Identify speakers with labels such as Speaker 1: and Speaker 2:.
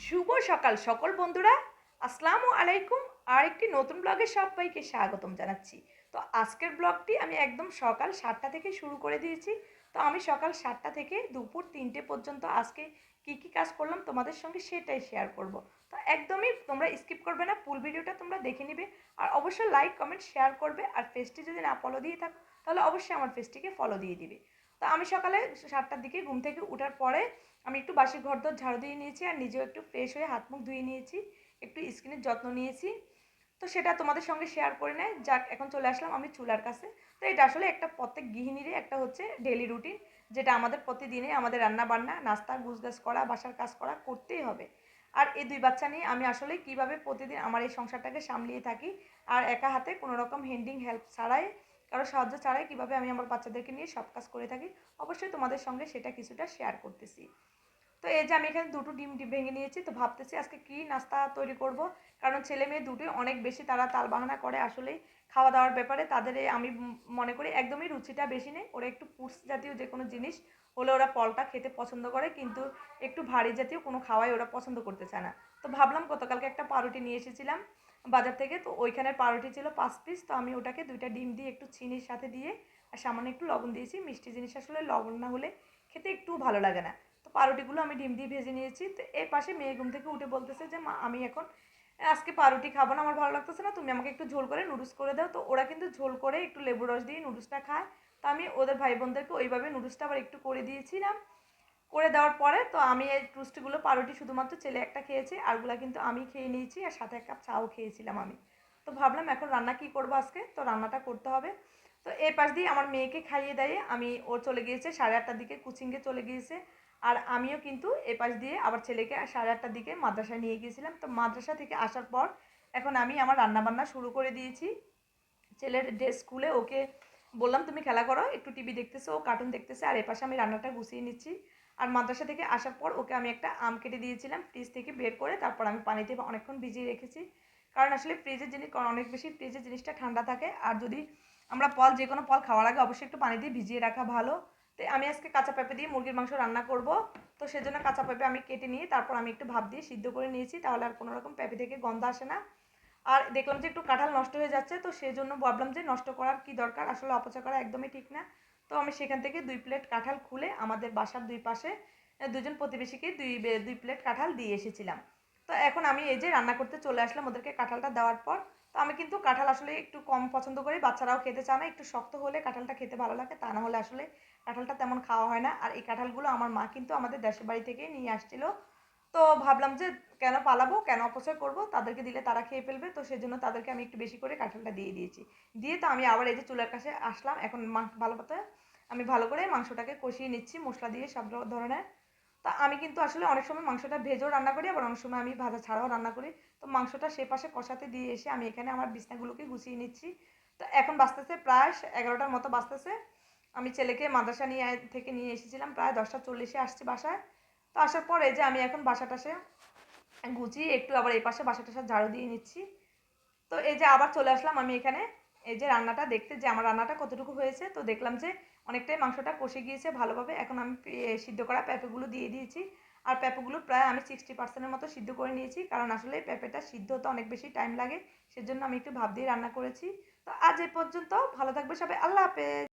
Speaker 1: শুভ সকাল সকল বন্ধুরা, আসসালামু আলাইকুম। আর একটি নতুন ব্লগে সবাইকে স্বাগতম জানাচ্ছি। তো আজকের ব্লগটি আমি একদম সকাল 7টা থেকে শুরু করে দিয়েছি। তো আমি সকাল 7টা থেকে দুপুর 3টে পর্যন্ত আজকে কি কাজ করলাম তোমাদের সঙ্গে সেটাই শেয়ার করব। তো একদমই তোমরা স্কিপ করবে না, ফুল ভিডিওটা তোমরা দেখে নিবে। আর অবশ্যই লাইক কমেন্ট শেয়ার করবে। আর পেজটি যদি না ফলো দিয়ে থাকো তাহলে অবশ্যই আমার পেজটিকে ফলো দিয়ে দিবে। তো আমি সকালে 7টার দিকে ঘুম থেকে ওঠার পরে আমি একটু বাসি ঘরদোর ঝাড়ু দিয়ে নিয়েছি আর নিজেও একটু ফ্রেশ হয়ে হাত মুখ ধুয়ে নিয়েছি, একটু স্কিনের যত্ন নিয়েছি। তো সেটা তোমাদের সঙ্গে শেয়ার করে নেয়। যাক, এখন চলে আসলাম আমি চুলার কাছে। তো এটা আসলে একটা প্রত্যেক গৃহিণীরই একটা হচ্ছে ডেলি রুটিন, যেটা আমাদের প্রতিদিনে আমাদের রান্না বান্না নাস্তা গুছগাছ করা বাসার কাজ করা করতেই হবে। আর এই দুই বাচ্চা নিয়ে আমি আসলে কিভাবে প্রতিদিন আমার এই সংসারটাকে সামলিয়ে থাকি আর একা হাতে কোনো রকম হ্যান্ডিং হেল্প ছাড়াই, কারো সাহায্য ছাড়াই কীভাবে আমি আমার বাচ্চাদেরকে নিয়ে সব কাজ করে থাকি, অবশ্যই তোমাদের সঙ্গে সেটা কিছুটা শেয়ার করতেছি। তো এই যে আমি এখানে দুটো ডিম ভেঙে নিয়েছি। তো ভাবতেছি আজকে কি নাস্তা তৈরি করব, কারণ ছেলে মেয়ে দুটোই অনেক বেশি তারা তালবাহানা করে আসলেই খাওয়া দাওয়ার ব্যাপারে। তাদের আমি মনে করি একদমই রুচিটা বেশি নেই। ওরা একটু ফুডস জাতীয় যে কোনো জিনিস হলে ওরা ফলটা খেতে পছন্দ করে, কিন্তু একটু ভারী জাতীয় কোনো খাওয়াই ওরা পছন্দ করতে চায় না। তো ভাবলাম গতকালকে একটা পাউরুটি নিয়ে এসেছিলাম বাজার থেকে, তো ওইখানের পাউরুটি ছিল 5 পিস। তো আমি ওটাকে 2টা ডিম দিয়ে একটু চিনির সাথে দিয়ে আর সামান্য একটু লবণ দিয়েছি। মিষ্টি জিনিস আসলে লবণ না হলে খেতে একটু ভালো লাগে না। তো পাউরুটিগুলো আমি ডিম দিয়ে ভেজে নিয়েছি। তো এর পাশে মেয়ে ঘুম থেকে উঠে বলতেছে যে মা, আমি এখন আজকে পাউরুটি খাবো না, আমার ভালো লাগতেছে না, তুমি আমাকে একটু ঝোল করে নুডলস করে দাও। তো ওরা কিন্তু ঝোল করে একটু লেবু রস দিয়ে নুডলসটা খায়। তো আমি ওদের ভাই বোনদেরকে ওইভাবে নুডলসটা আবার একটু করে দিয়েছিলাম। করে দেওয়ার পরে তো আমি এই টুস্টিগুলো পাউরুটি শুধুমাত্র ছেলে একটা খেয়েছি, আরগুলা কিন্তু আমি খেয়ে নিয়েছি আর সাথে 1 কাপ চাও খেয়েছিলাম আমি। তো ভাবলাম এখন রান্না কি করবো আজকে, তো রান্নাটা করতে হবে। তো এই পাশ দিয়ে আমার মেয়েকে খাইয়ে দাইয়ে আমি, ও চলে গিয়েছে 8:30টার দিকে কোচিংয়ে চলে গিয়েছে। আর আমিও কিন্তু এ পাশ দিয়ে আবার ছেলেকে 8:30টার দিকে মাদ্রাসায় নিয়ে গিয়েছিলাম। তো মাদ্রাসা থেকে আসার পর এখন আমি আমার রান্নাবান্না শুরু করে দিয়েছি। ছেলের ডে স্কুলে ওকে বললাম তুমি খেলা করো, একটু টিভি দেখতেছে, ও কার্টুন দেখতেছে, আর এপাশে আমি রান্নাটা গুছিয়ে নিচ্ছি। আর মাদ্রাসা থেকে আসার পর ওকে আমি একটা আম কেটে দিয়েছিলাম ফ্রিজ থেকে বের করে, তারপর আমি পানিতে অনেকক্ষণ ভিজিয়ে রেখেছি। কারণ আসলে ফ্রিজের জিনিস অনেক বেশি, ফ্রিজের জিনিসটা ঠান্ডা থাকে। আর যদি আমরা ফল, যে কোনো ফল খাওয়ার আগে অবশ্যই একটু পানি দিয়ে ভিজিয়ে রাখা ভালো। তো আমি আজকে কাঁচা পেঁপে দিয়ে মুরগির মাংস রান্না করব। তো সেজন্য কাঁচা পেঁপে আমি কেটে নিয়ে তারপর আমি একটু ভাপ দিয়ে সিদ্ধ করে নিয়েছি, তাহলে আর কোনো রকম পেঁপে থেকে গন্ধ আসে না। আর দেখলাম যে একটু কাঁঠাল নষ্ট হয়ে যাচ্ছে, তো সেই জন্য ভাবলাম যে নষ্ট করার কি দরকার, আসলে অপচয় করা একদমই ঠিক না। তো আমি সেখান থেকে 2 প্লেট কাঁঠাল খুলে আমাদের বাসার দুই পাশে দুজন প্রতিবেশীকে দুই প্লেট কাঁঠাল দিয়ে এসেছিলাম। তো এখন আমি এই যে রান্না করতে চলে আসলাম ওদেরকে কাঁঠালটা দেওয়ার পর। তো আমি কিন্তু কাঁঠাল আসলে একটু কম পছন্দ করি, বাচ্চারাও খেতে চায় না, একটু শক্ত হলে কাঁঠালটা খেতে ভালো লাগে, তা না হলে আসলে কাঁঠালটা তেমন খাওয়া হয় না। আর এই কাঁঠালগুলো আমার মা কিন্তু আমাদের দেশের বাড়ি থেকেই নিয়ে আসছিল। তো ভাবলাম যে কেন পালাবো, কেন অপচয় করব, তাদেরকে দিলে তারা খেয়ে ফেলবে। তো সেজন্য তাদেরকে আমি একটু বেশি করে কাঁঠালটা দিয়ে দিয়েছি। দিয়ে তো আমি আবার এই যে চুলার কাছে আসলাম। এখন ভালো মতো আমি ভালো করে মাংসটাকে কষিয়ে নিচ্ছি মশলা দিয়ে সব ধরনের। তা আমি কিন্তু আসলে অনেক সময় মাংসটা ভেজেও রান্না করি, আবার অনেক সময় আমি ভাজা ছাড়াও রান্না করি। তো মাংসটা সে পাশে কষাতে দিয়ে এসে আমি এখানে আমার বিছনাগুলোকে গুছিয়ে নিচ্ছি। তো এখন বাজতেছে প্রায় 11টার মতো বাজতেছে। আমি ছেলেকে মাদ্রাসা থেকে নিয়ে এসেছিলাম প্রায় 10টা 40-এ আসছি বাসায়। তো আসার পর এই যে আমি এখন বাসাটাসে গুছিয়ে একটু আবার এই পাশে বাসাটাসা ঝাড়ু দিয়ে নিচ্ছি। তো এই যে আবার চলে আসলাম আমি এখানে এই যে রান্নাটা দেখতে, যে আমার রান্নাটা কতটুকু হয়েছে। তো দেখলাম যে অনেকটাই মাংসটা কষে গিয়েছে ভালোভাবে। এখন আমি সিদ্ধ করা পেঁপেগুলো দিয়ে দিয়েছি। আর পেঁপেগুলো প্রায় আমি 60%-এর মতো সিদ্ধ করে নিয়েছি, কারণ আসলে পেঁপেটা সিদ্ধ হতে অনেক বেশি টাইম লাগে, সেজন্য আমি একটু ভাপ দিয়ে রান্না করেছি। তো আজ এই পর্যন্ত, ভালো থাকবে সবাই, আল্লাহ হাফেজ।